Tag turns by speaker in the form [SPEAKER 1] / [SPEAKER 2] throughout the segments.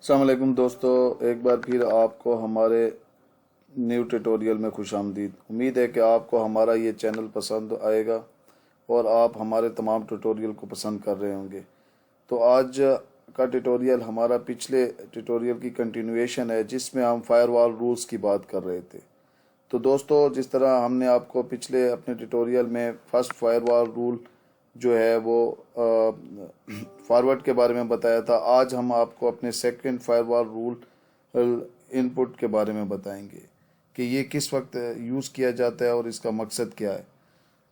[SPEAKER 1] अस्सलाम वालेकुम दोस्तों, एक बार फिर आपको हमारे न्यू ट्यूटोरियल में खुशामदीद। उम्मीद है कि आपको हमारा ये चैनल पसंद आएगा और आप हमारे तमाम ट्यूटोरियल को पसंद कर रहे होंगे। तो आज का ट्यूटोरियल हमारा पिछले ट्यूटोरियल की कंटिन्यूएशन है, जिसमें हम फायरवॉल रूल्स की बात कर रहे थे। तो दोस्तों, जिस तरह हमने आपको पिछले अपने ट्यूटोरियल में फर्स्ट फायरवॉल रूल जो है वो फॉरवर्ड के बारे में बताया था, आज हम आपको अपने सेकंड फायरवॉल रूल इनपुट के बारे में बताएंगे कि ये किस वक्त यूज़ किया जाता है और इसका मकसद क्या है।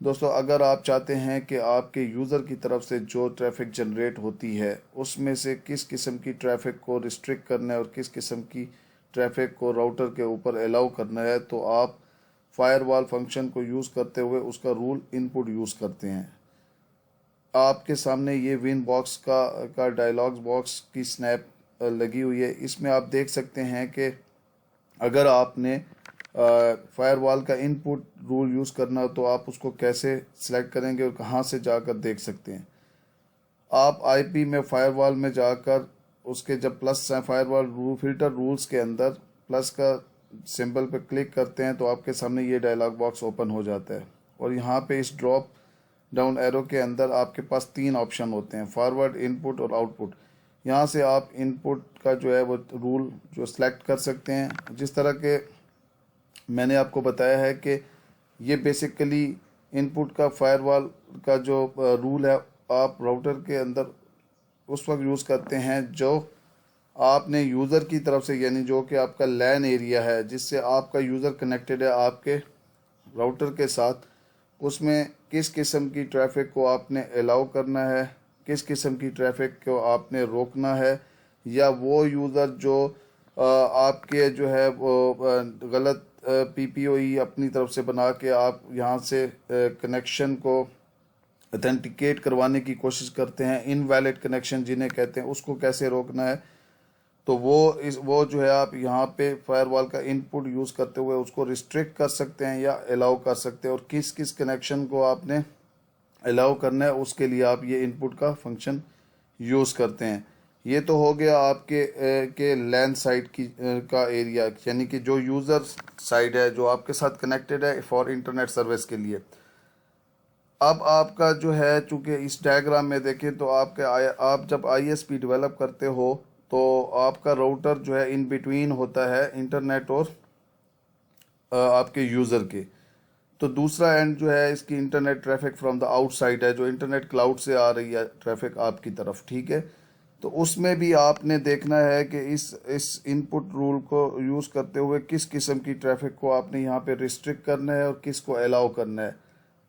[SPEAKER 1] दोस्तों, अगर आप चाहते हैं कि आपके यूज़र की तरफ से जो ट्रैफिक जनरेट होती है उसमें से किस किस्म की ट्रैफिक को रिस्ट्रिक्ट करना है और किस किस्म की ट्रैफिक को राउटर के ऊपर अलाउ करना है, तो आप फायरवॉल फंक्शन को यूज़ करते हुए उसका रूल इनपुट यूज़ करते हैं। आपके सामने ये विन बॉक्स का डायलॉग बॉक्स की स्नैप लगी हुई है। इसमें आप देख सकते हैं कि अगर आपने फायरवॉल का इनपुट रूल यूज़ करना हो तो आप उसको कैसे सिलेक्ट करेंगे और कहाँ से जाकर देख सकते हैं। आप आईपी में फायरवॉल में जाकर उसके जब plus firewall rule filter rules के अंदर प्लस का सिंबल पर क्लिक करते हैं तो आपके सामने ये डायलॉग बॉक्स ओपन हो जाता है और यहाँ पे इस ड्रॉप डाउन एरो के अंदर आपके पास 3 ऑप्शन होते हैं, फॉरवर्ड, इनपुट और आउटपुट। यहाँ से आप इनपुट का जो है वो रूल जो सिलेक्ट कर सकते हैं। जिस तरह के मैंने आपको बताया है कि ये बेसिकली इनपुट का फायरवॉल का जो रूल है आप राउटर के अंदर उस वक्त यूज़ करते हैं जो आपने यूज़र की तरफ से, यानी जो कि आपका लैन एरिया है जिससे आपका यूज़र कनेक्टेड है आपके राउटर के साथ, उसमें किस किस्म की ट्रैफिक को आपने अलाउ करना है, किस किस्म की ट्रैफिक को आपने रोकना है, या वो यूज़र जो आपके जो है वो गलत पीपीओई अपनी तरफ से बना के आप यहाँ से कनेक्शन को ऑथेंटिकेट करवाने की कोशिश करते हैं, इनवैलिड कनेक्शन जिन्हें कहते हैं, उसको कैसे रोकना है। तो वो जो है आप यहाँ पे फायरवॉल का इनपुट यूज़ करते हुए उसको रिस्ट्रिक्ट कर सकते हैं या अलाउ कर सकते हैं, और किस किस कनेक्शन को आपने अलाउ करना है उसके लिए आप ये इनपुट का फंक्शन यूज़ करते हैं। ये तो हो गया आपके के लैन साइड की का एरिया, यानी कि जो यूज़र साइड है जो आपके साथ कनेक्टेड है फॉर इंटरनेट सर्विस के लिए। अब आपका जो है, चूँकि इस डायग्राम में देखें तो आप जब आईएसपी डेवलप करते हो तो आपका राउटर जो है इन बिटवीन होता है इंटरनेट और आपके यूज़र के। तो दूसरा एंड जो है इसकी internet traffic from the outside है, जो इंटरनेट क्लाउड से आ रही है ट्रैफिक आपकी तरफ, ठीक है। तो उसमें भी आपने देखना है कि इस इनपुट रूल को यूज़ करते हुए किस किस्म की ट्रैफिक को आपने यहाँ पे रिस्ट्रिक्ट करना है और किस को अलाउ करना है।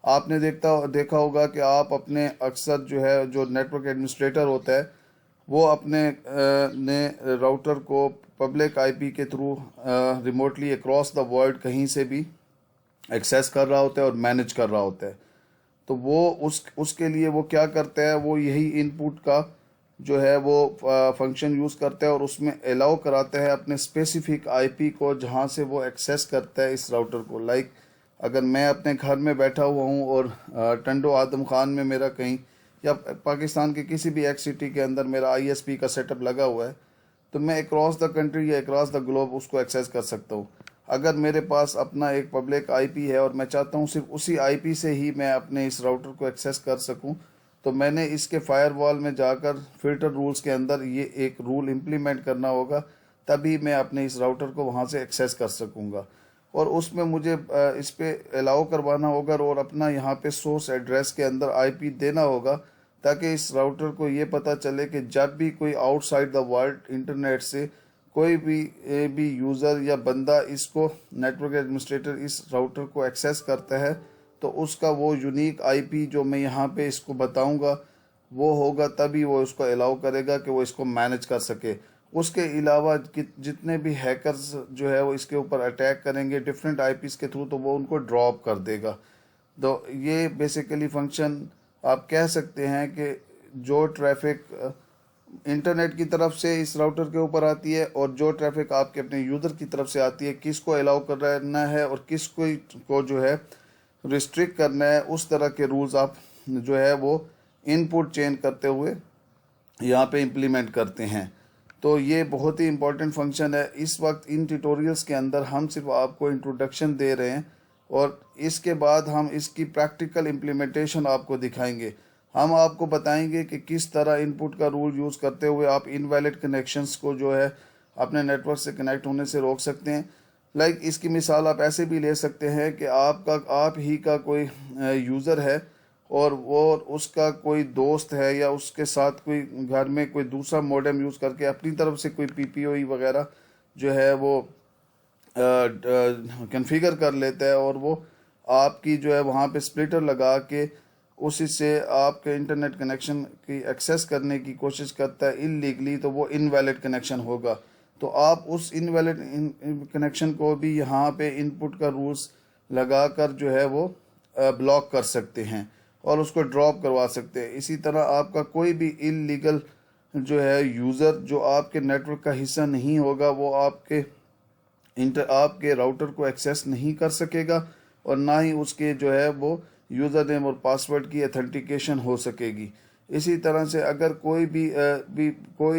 [SPEAKER 1] आपने देखा होगा कि आप अपने अक्सर जो है जो नेटवर्क एडमिनिस्ट्रेटर होता है वो अपने ने राउटर को पब्लिक आईपी के through remotely across the world कहीं से भी एक्सेस कर रहा होता है और मैनेज कर रहा होता है। तो वो उसके लिए वो क्या करता है, वो यही इनपुट का जो है वो फंक्शन यूज़ करता है और उसमें अलाउ कराता है अपने स्पेसिफिक आईपी को जहाँ से वो एक्सेस करता है इस राउटर को। लाइक अगर मैं अपने घर में बैठा हुआ हूँ और टंडो आदम खान में मेरा कहीं, या पाकिस्तान के किसी भी एक सिटी के अंदर मेरा आईएसपी का सेटअप लगा हुआ है, तो मैं अक्रॉस द कंट्री या अक्रॉस द ग्लोब उसको एक्सेस कर सकता हूँ। अगर मेरे पास अपना एक पब्लिक आईपी है और मैं चाहता हूँ सिर्फ उसी आईपी से ही मैं अपने इस राउटर को एक्सेस कर सकूँ, तो मैंने इसके फायरवॉल में जाकर फिल्टर रूल्स के अंदर ये एक रूल इम्प्लीमेंट करना होगा, तभी मैं अपने इस राउटर को वहाँ से एक्सेस कर सकूँगा। और उसमें मुझे इस पे अलाउ करवाना होगा और अपना यहाँ पे सोर्स एड्रेस के अंदर आईपी देना होगा, ताकि इस राउटर को ये पता चले कि जब भी कोई आउटसाइड द वर्ल्ड इंटरनेट से कोई भी यूज़र या बंदा इसको नेटवर्क एडमिनिस्ट्रेटर इस राउटर को एक्सेस करता है तो उसका वो यूनिक आईपी जो मैं यहाँ पे इसको बताऊँगा वो होगा, तभी वो इसको अलाउ करेगा कि वो इसको मैनेज कर सके। उसके अलावा जितने भी हैकर्स जो है वो इसके ऊपर अटैक करेंगे डिफरेंट आईपीस के थ्रू, तो वो उनको ड्रॉप कर देगा। तो ये बेसिकली फंक्शन आप कह सकते हैं कि जो ट्रैफिक इंटरनेट की तरफ से इस राउटर के ऊपर आती है और जो ट्रैफिक आपके अपने यूज़र की तरफ से आती है, किसको अलाउ करना है और को जो है रिस्ट्रिक्ट करना है, उस तरह के रूल्स आप जो है वो इनपुट चेंज करते हुए यहाँ पे इम्प्लीमेंट करते हैं। तो ये बहुत ही इम्पोर्टेंट फंक्शन है। इस वक्त इन ट्यूटोरियल्स के अंदर हम सिर्फ आपको इंट्रोडक्शन दे रहे हैं और इसके बाद हम इसकी प्रैक्टिकल इम्प्लीमेंटेशन आपको दिखाएंगे। हम आपको बताएंगे कि किस तरह इनपुट का रूल यूज़ करते हुए आप इनवैलिड कनेक्शंस को जो है अपने नेटवर्क से कनेक्ट होने से रोक सकते हैं। लाइक इसकी मिसाल आप ऐसे भी ले सकते हैं कि आप ही का कोई यूज़र है और उसका कोई दोस्त है या उसके साथ कोई घर में कोई दूसरा मॉडेम यूज़ करके अपनी तरफ से कोई पीपीओई वगैरह जो है वो कॉन्फ़िगर कर लेता है और वो आपकी जो है वहाँ पे स्प्लिटर लगा के उसी से आपके इंटरनेट कनेक्शन की एक्सेस करने की कोशिश करता है इलीगली, तो वो इनवैलिड कनेक्शन होगा। तो आप उस इनवैलिड कनेक्शन को भी यहाँ पे इनपुट का रूल्स लगाकर जो है वो ब्लॉक कर सकते हैं और उसको ड्रॉप करवा सकते हैं। इसी तरह आपका कोई भी इलीगल जो है यूज़र जो आपके नेटवर्क का हिस्सा नहीं होगा वो आपके राउटर को एक्सेस नहीं कर सकेगा और ना ही उसके जो है वो यूज़र नेम और पासवर्ड की अथेंटिकेशन हो सकेगी। इसी तरह से अगर कोई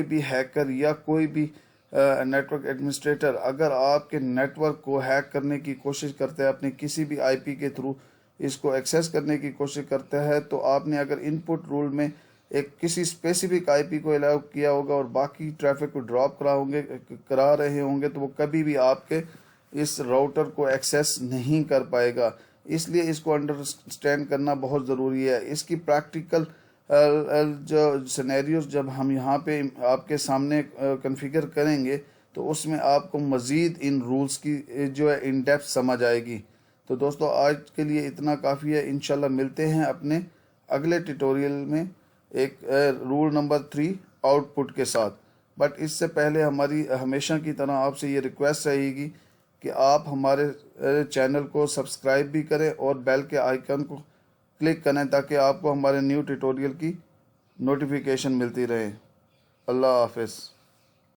[SPEAKER 1] भी हैकर या कोई भी नेटवर्क एडमिनिस्ट्रेटर अगर आपके नेटवर्क को हैक करने की कोशिश करता है, अपने किसी भी आईपी के थ्रू इसको एक्सेस करने की कोशिश करता है, तो आपने अगर इनपुट रूल में एक किसी स्पेसिफिक आईपी को अलाउ किया होगा और बाकी ट्रैफिक को ड्रॉप करा रहे होंगे, तो वो कभी भी आपके इस राउटर को एक्सेस नहीं कर पाएगा। इसलिए इसको अंडरस्टैंड करना बहुत ज़रूरी है। इसकी प्रैक्टिकल जो सिनेरियोज जब हम यहाँ पे आपके सामने कॉन्फ़िगर करेंगे तो उसमें आपको मज़ीद इन रूल्स की जो है इन डेप्थ समझ आएगी। तो दोस्तों आज के लिए इतना काफ़ी है। इंशाल्लाह मिलते हैं अपने अगले ट्यूटोरियल में एक रूल नंबर 3 आउटपुट के साथ। बट इससे पहले हमारी हमेशा की तरह आपसे ये रिक्वेस्ट रहेगी कि आप हमारे चैनल को सब्सक्राइब भी करें और बेल के आइकन को क्लिक करें ताकि आपको हमारे न्यू ट्यूटोरियल की नोटिफिकेशन मिलती रहे। अल्लाह हाफ़िज़।